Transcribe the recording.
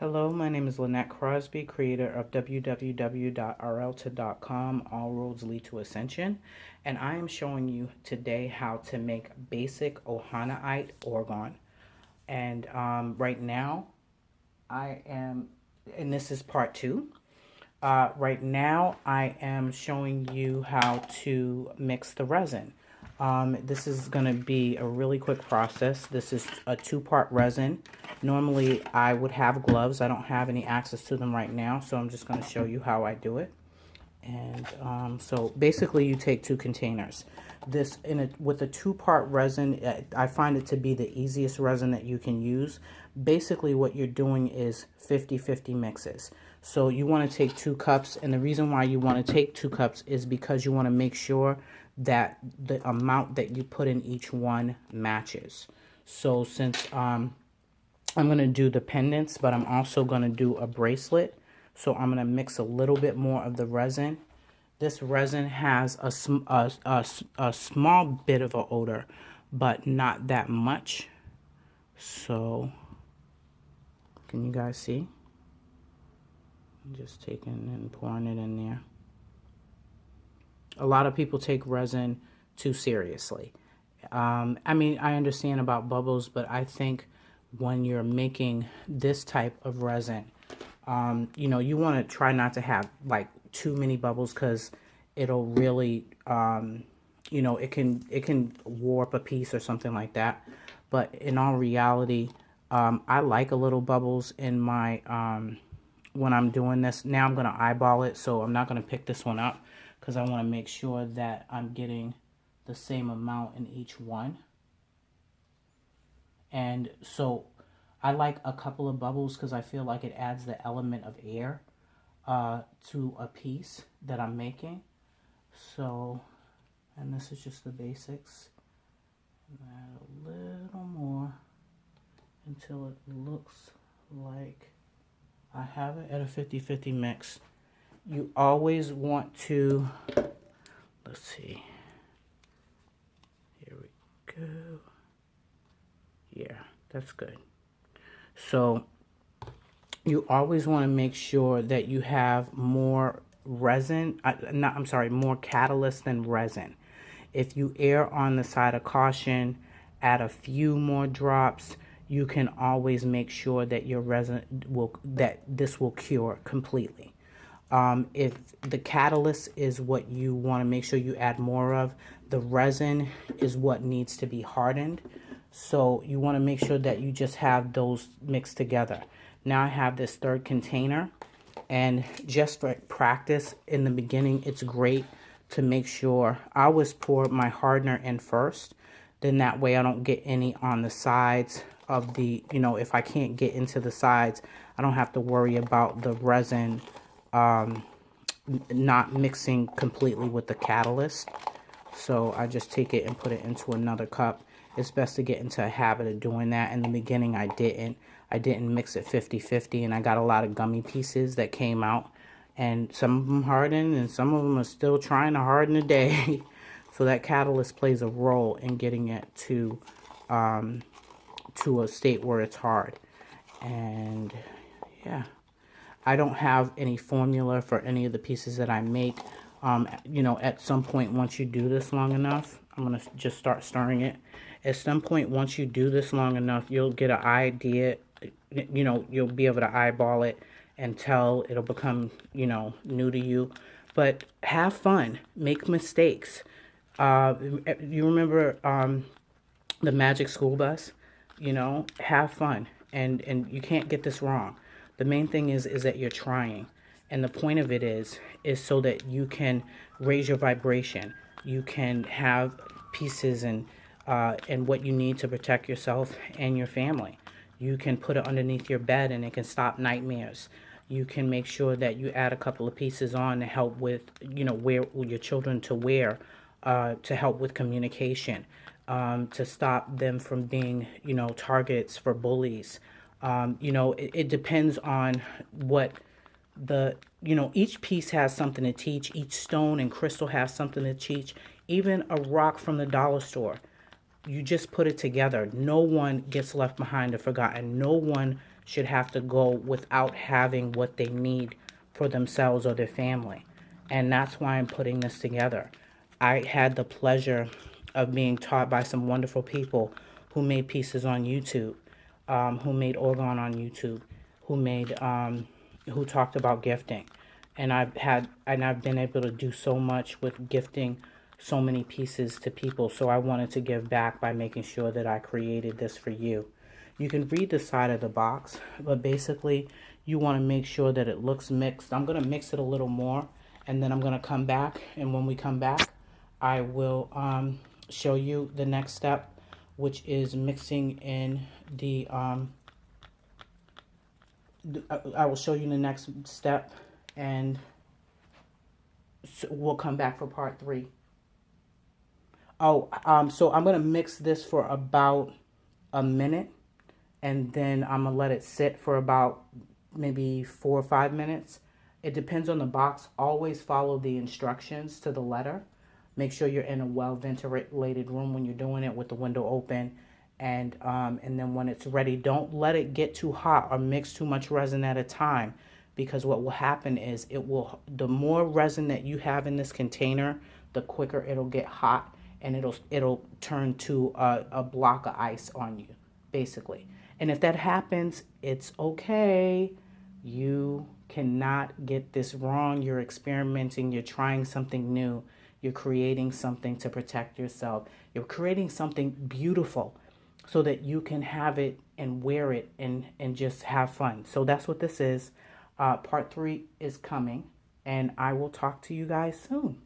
Hello, my name is Lynette Crosby, creator of www.rlta.com, All Roads Lead to Ascension, and I am showing you today how to make basic Ohanaite Orgone. And right now, and this is part two. Right now, I am showing you how to mix the resin. This is going to be a really quick process. This is a two-part resin. Normally, I would have gloves. I don't have any access to them right now, so I'm just going to show you how I do it. And so basically, you take two containers. With a two-part resin, I find it to be the easiest resin that you can use. Basically, what you're doing is 50-50 mixes. So you want to take 2 cups, and the reason why you want to take 2 cups is because you want to make sure that the amount that you put in each one matches. So since I'm going to do the pendants, but I'm also going to do a bracelet, so I'm going to mix a little bit more of the resin. This resin has a small bit of an odor, but not that much. So, can you guys see? I'm just taking and pouring it in there. A lot of people take resin too seriously. I mean, I understand about bubbles, but I think when you're making this type of resin, you know, you want to try not to have like too many bubbles, because it'll really, you know, it can warp a piece or something like that. But in all reality, I like a little bubbles in my when I'm doing this. Now I'm going to eyeball it, so I'm not going to pick this one up because I want to make sure that I'm getting the same amount in each one. And so I like a couple of bubbles because I feel like it adds the element of air to a piece that I'm making. So, and this is just the basics. Add a little more until it looks like I have it at a 50-50 mix. You always want to, let's see, here we go. Yeah, that's good. So you always want to make sure that you have more resin, more catalyst than resin. If you err on the side of caution, add a few more drops, you can always make sure that your resin this will cure completely. If the catalyst is what you want to make sure you add more of, the resin is what needs to be hardened. So you want to make sure that you just have those mixed together. Now I have this third container, and just for practice in the beginning, it's great to make sure I always pour my hardener in first. Then that way I don't get any on the sides of the, you know, if I can't get into the sides, I don't have to worry about the resin not mixing completely with the catalyst. So I just take it and put it into another cup. It's best to get into a habit of doing that. In the beginning, I didn't mix it 50-50, and I got a lot of gummy pieces that came out, and some of them hardened, and some of them are still trying to harden today. So that catalyst plays a role in getting it to a state where it's hard. And yeah, I don't have any formula for any of the pieces that I make. You know, at some point, once you do this long enough, I'm going to just start stirring it. At some point, once you do this long enough, you'll get an idea, you know, you'll be able to eyeball it and tell it'll become, you know, new to you. But have fun, make mistakes. You remember the Magic School Bus? You know, have fun, and you can't get this wrong. The main thing is that you're trying, and the point of it is so that you can raise your vibration. You can have pieces and what you need to protect yourself and your family. You can put it underneath your bed, and it can stop nightmares. You can make sure that you add a couple of pieces on to help with, you know, wear your children to wear, to help with communication, to stop them from being, you know, targets for bullies. You know, it depends on what you know, each piece has something to teach. Each stone and crystal has something to teach. Even a rock from the dollar store. You just put it together. No one gets left behind or forgotten. No one should have to go without having what they need for themselves or their family. And that's why I'm putting this together. I had the pleasure of being taught by some wonderful people who made pieces on YouTube, who made Orgone on YouTube, who talked about gifting. And I've been able to do so much with gifting so many pieces to people. So I wanted to give back by making sure that I created this for you. You can read the side of the box, but basically you want to make sure that it looks mixed. I'm going to mix it a little more, and then I'm going to come back. And when we come back, I will show you the next step, which is mixing in the, I will show you the next step, and so we'll come back for part 3. Oh, so I'm going to mix this for about a minute, and then I'm going to let it sit for about maybe 4 or 5 minutes. It depends on the box. Always follow the instructions to the letter. Make sure you're in a well-ventilated room when you're doing it with the window open. And then when it's ready, don't let it get too hot or mix too much resin at a time, because what will happen is the more resin that you have in this container, the quicker it'll get hot, and it'll turn to a block of ice on you, basically. And if that happens, it's okay. You cannot get this wrong. You're experimenting. You're trying something new. You're creating something to protect yourself. You're creating something beautiful so that you can have it and wear it and just have fun. So that's what this is. Part 3 is coming, and I will talk to you guys soon.